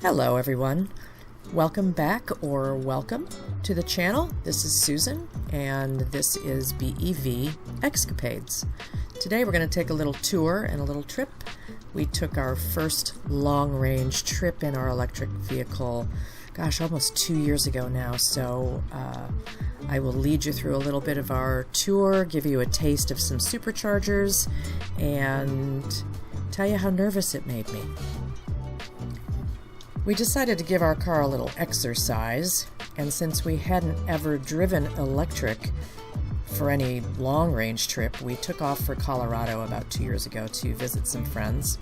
Hello everyone. Welcome back or welcome to the channel. This is Susan and this is BEV Excapades. Today we're going to take a little tour and a little trip. We took our first long-range trip in our electric vehicle, gosh, almost 2 years ago now, so I will lead you through a little bit of our tour, give you a taste of some superchargers, and tell you how nervous it made me. We decided to give our car a little exercise, and since we hadn't ever driven electric for any long-range trip, we took off for Colorado about 2 years ago to visit some friends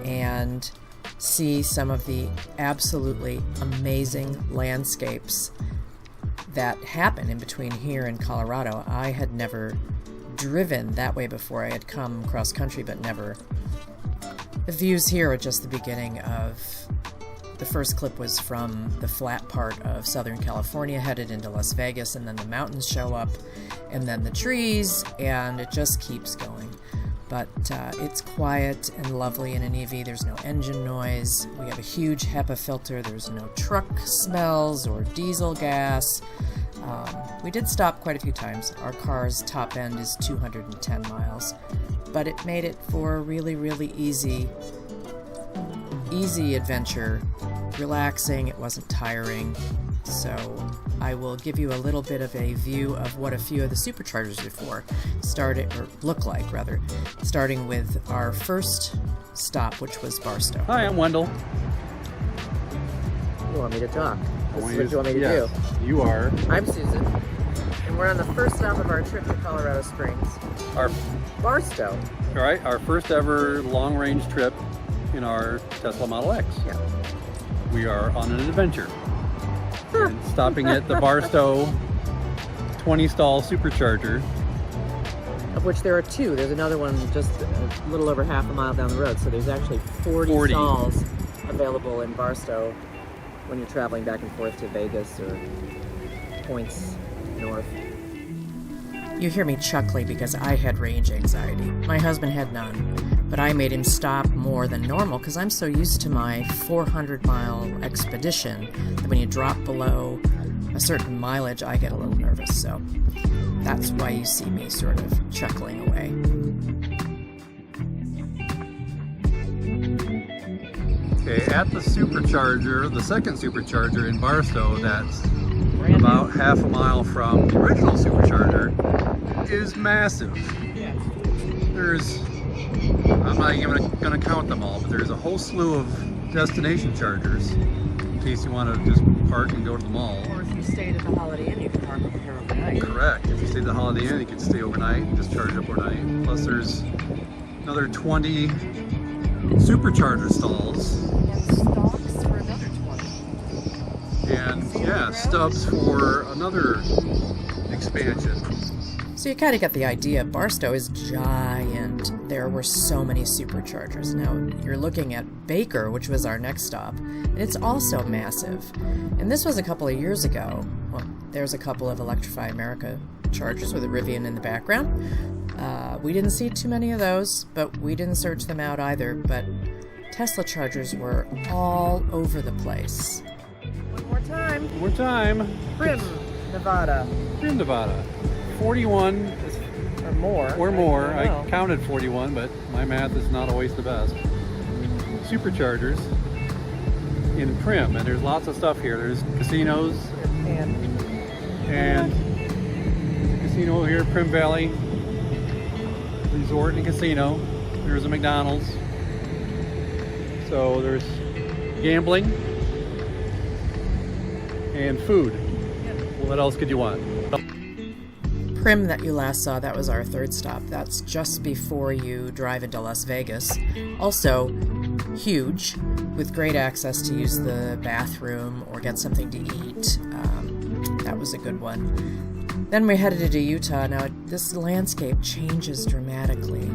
and see some of the absolutely amazing landscapes that happen in between here and Colorado. I had never driven that way before. I had come cross country, but never. The views here are just the beginning of... The first clip was from the flat part of Southern California, headed into Las Vegas, and then the mountains show up, and then the trees, and it just keeps going. But it's quiet and lovely in an EV. There's no engine noise. We have a huge HEPA filter. There's no truck smells or diesel gas. We did stop quite a few times. Our car's top end is 210 miles, but it made it for a really, really easy adventure, relaxing. It wasn't tiring. So I will give you a little bit of a view of what a few of the superchargers are for, starting with our first stop, which was Barstow. Hi, I'm Wendell. You want me to talk? This is what you want me to do. You are. I'm Susan, and we're on the first stop of our trip to Colorado Springs. Barstow. All right, our first ever long-range trip in our Tesla Model X. Yeah. We are on an adventure. And stopping at the Barstow 20-stall supercharger. Of which there are two. There's another one just a little over half a mile down the road. So there's actually 40 stalls available in Barstow when you're traveling back and forth to Vegas or points north. You hear me chuckling because I had range anxiety. My husband had none, but I made him stop more than normal because I'm so used to my 400-mile expedition that when you drop below a certain mileage, I get a little nervous. So that's why you see me sort of chuckling away. Okay, at the supercharger, the second supercharger in Barstow, that's about half a mile from the original supercharger, is massive. There's, I'm not even going to count them all, but there's a whole slew of destination chargers in case you want to just park and go to the mall. Or if you stayed at the Holiday Inn, you can park over here overnight. Correct. If you stayed at the Holiday Inn, you could stay overnight and just charge up overnight. Plus there's another 20 supercharger stalls. And stocks for another 20. And yeah, stubs for another expansion. So you kind of get the idea. Barstow is giant. There were so many superchargers. Now you're looking at Baker, which was our next stop, and it's also massive. And this was a couple of years ago. Well, there's a couple of Electrify America chargers with a Rivian in the background. We didn't see too many of those, but we didn't search them out either. But Tesla chargers were all over the place. One more time. One more time. Primm, Nevada. Primm, Nevada. 41 or more. Or more. I counted 41, but my math is not always the best. Superchargers in Primm, and there's lots of stuff here. There's casinos and casino here, Primm Valley Resort and Casino. There's a McDonald's. So there's gambling and food. What else could you want? Primm that you last saw, that was our third stop. That's just before you drive into Las Vegas. Also huge, with great access to use the bathroom or get something to eat. That was a good one. Then we headed into Utah. Now this landscape changes dramatically.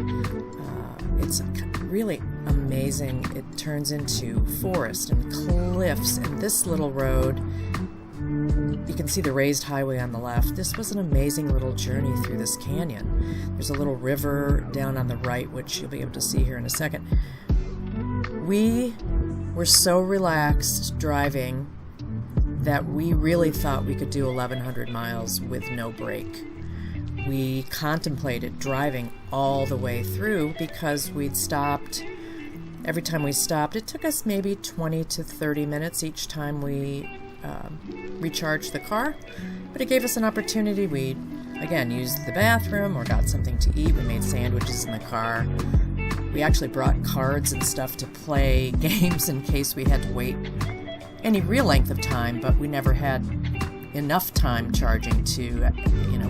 It's really amazing. It turns into forest and cliffs, and this little road, you can see the raised highway on the left. This was an amazing little journey through this canyon. There's a little river down on the right, which you'll be able to see here in a second. We were so relaxed driving that we really thought we could do 1,100 miles with no break. We contemplated driving all the way through because we'd stopped. Every time we stopped, it took us maybe 20 to 30 minutes each time we recharged the car, but it gave us an opportunity. We, again, used the bathroom or got something to eat. We made sandwiches in the car. We actually brought cards and stuff to play games in case we had to wait any real length of time, but we never had enough time charging to,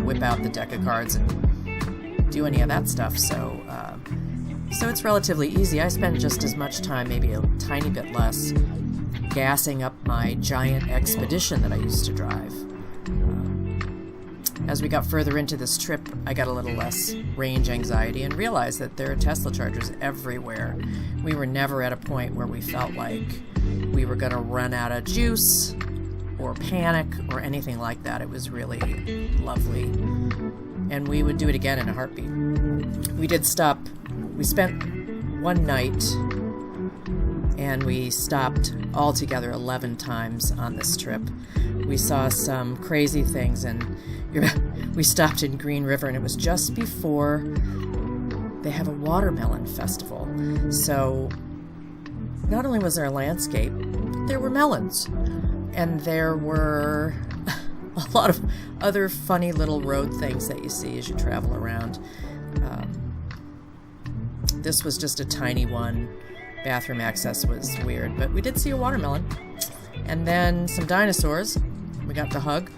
whip out the deck of cards and do any of that stuff. So it's relatively easy. I spend just as much time, maybe a tiny bit less, gassing up my giant Expedition that I used to drive. As we got further into this trip, I got a little less range anxiety and realized that there are Tesla chargers everywhere. We were never at a point where we felt like we were going to run out of juice or panic or anything like that. It was really lovely. And we would do it again in a heartbeat. We did stop. We spent one night and we stopped altogether 11 times on this trip. We saw some crazy things, and we stopped in Green River, and it was just before they have a watermelon festival. So not only was there a landscape, but there were melons. And there were a lot of other funny little road things that you see as you travel around. This was just a tiny one. Bathroom access was weird, but we did see a watermelon. And then some dinosaurs we got to hug.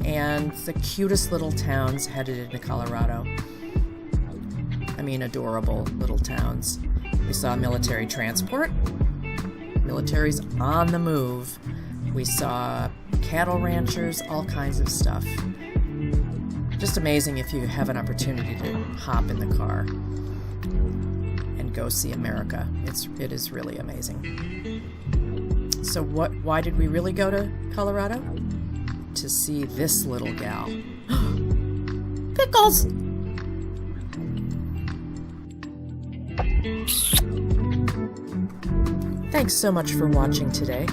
And the cutest little towns headed into Colorado. I mean, adorable little towns. We saw military transport. Military's on the move. We saw cattle ranchers, all kinds of stuff. Just amazing if you have an opportunity to hop in the car and go see America. It is really amazing. So why did we really go to Colorado? To see this little gal. Pickles! Thanks so much for watching today.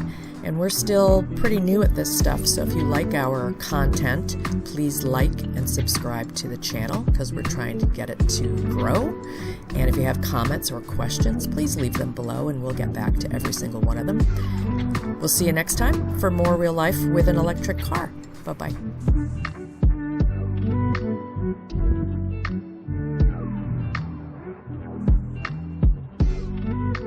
And we're still pretty new at this stuff, so if you like our content, please like and subscribe to the channel because we're trying to get it to grow. And if you have comments or questions, please leave them below and we'll get back to every single one of them. We'll see you next time for more real life with an electric car. Bye-bye.